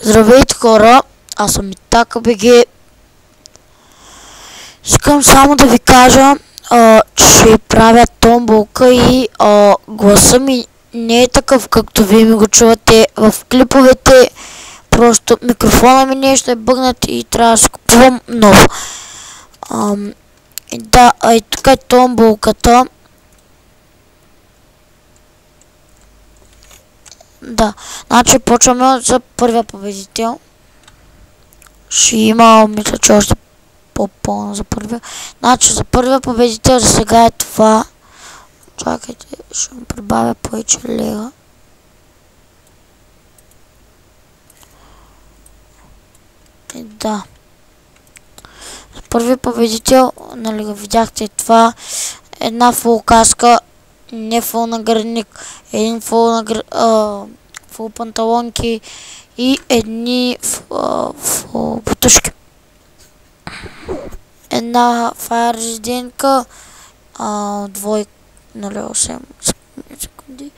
Здравейте хора, аз съм Итака БГ. Искам само да ви кажа, че ще правя томболка и гласа ми не е такъв, както вие ми го чувате в клиповете. Просто микрофона ми нещо е бъгнат и трябва да си купувам ново. Да, и тук е томболката. Да, значи почваме за първия победител. Ще има, мисля, че още по-пълно за първия. Значи за първия победител за сега е това. Чакайте, ще му прибавя повече лега. И да. За първия победител, нали го видяхте, това една фул каска, не фул наградник, един фул панталонки и едни фул бутушки. Една фаер резидентка, двойка, нали, 8 секунди,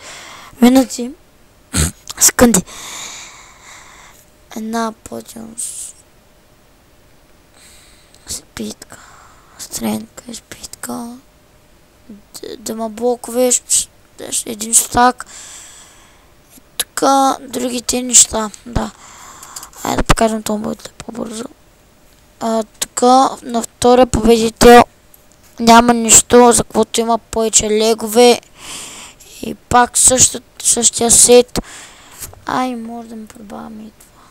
минути, секунди. Една подиум спитка, стренка, спитка, дема блокове, един стак и тук другите неща, да. Айде да покажем томболите по-бързо. Тук на втория победител няма нищо, за каквото има повече легове и пак същия сет. Ай, може да ми прибавяме и това.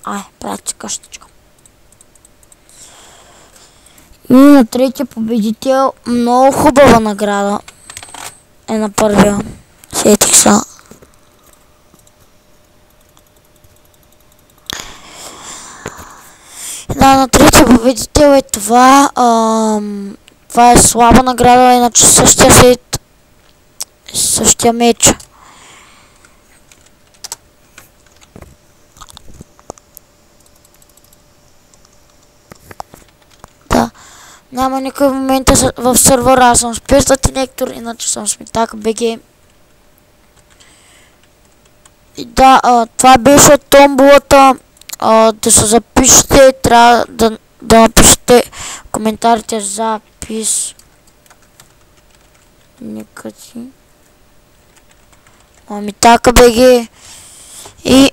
Ай, правя къщичка. И на третия победител много хубава награда е на първия. Сетих се. Да, на третия победител е това. Това е слаба награда, иначе същия сет, същия меч. Да, няма никой момент в сервера, аз съм с 500 лектор, иначе съм с Итака БГ. И да, това беше томболата. Да се запишете, трябва да напишете в коментарите запис. Никъде. Итака БГ и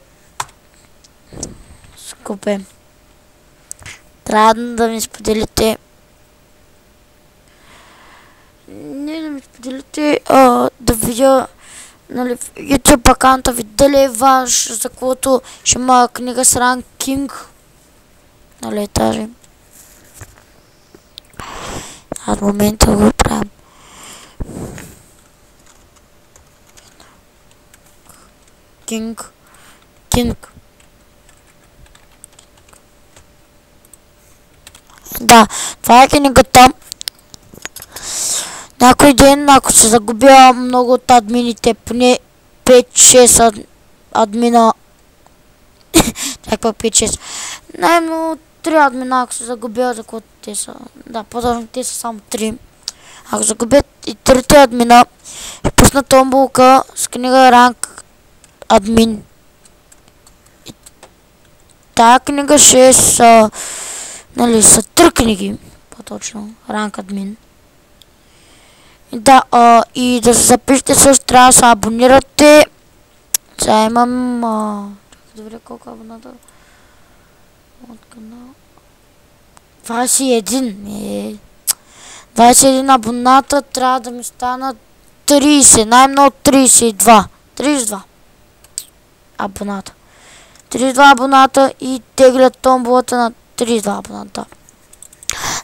скупем. Трябва да ми споделите. Не да ми споделите, да видя, нали, в YouTube акаунта ви дали е ваш, за каквото ще има книга с ранкинг. Нали, тази. А в момента го правим. Кинг. Да, това е книгата. Някой ден, ако се загубя много от админите, поне 5-6 админа, някаква 5-6, най-много 3 админа, ако се загубя, за което те са, да, по-точно те са само 3. Ако загубят и 3 админа, ще пусна томболка с книга ранг админ. И тая книга ще са, нали, са 3 книги, по-точно, ранг админ. Да, и да се запишете също, трябва да се абонирате. Сега имам... Добре, колко абоната от канал? 21. 21 абоната, трябва да ми станат 30, най-много 32. 32 абоната. 32 абоната и теглят томболата на 32 абоната.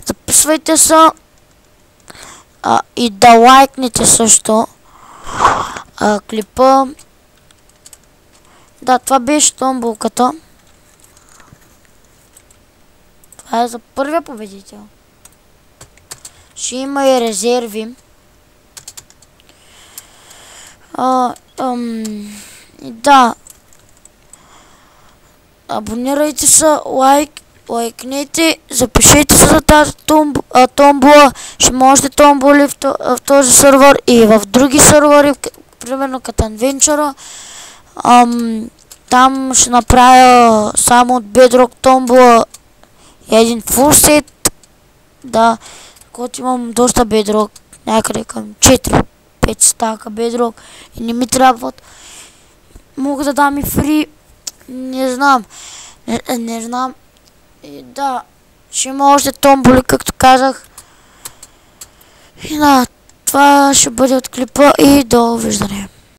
Записвайте се. И да лайкнете също клипа. Да, това беше томболката. Това е за първия победител. Ще има и резерви. Да. Абонирайте се, лайк лайкнете, запишете се за тази томбола, ще можете томболи в този сервер и в други сервери, примерно като Adventure. Там ще направя само от Bedrock томбола един full set, да, когато имам доста Bedrock, някъде към 4-5 стака Bedrock и не ми трябват. Мога да дам и фри, не знам. Не знам. И да, ще има още томболи, както казах. И да, това ще бъде от клипа и довиждане.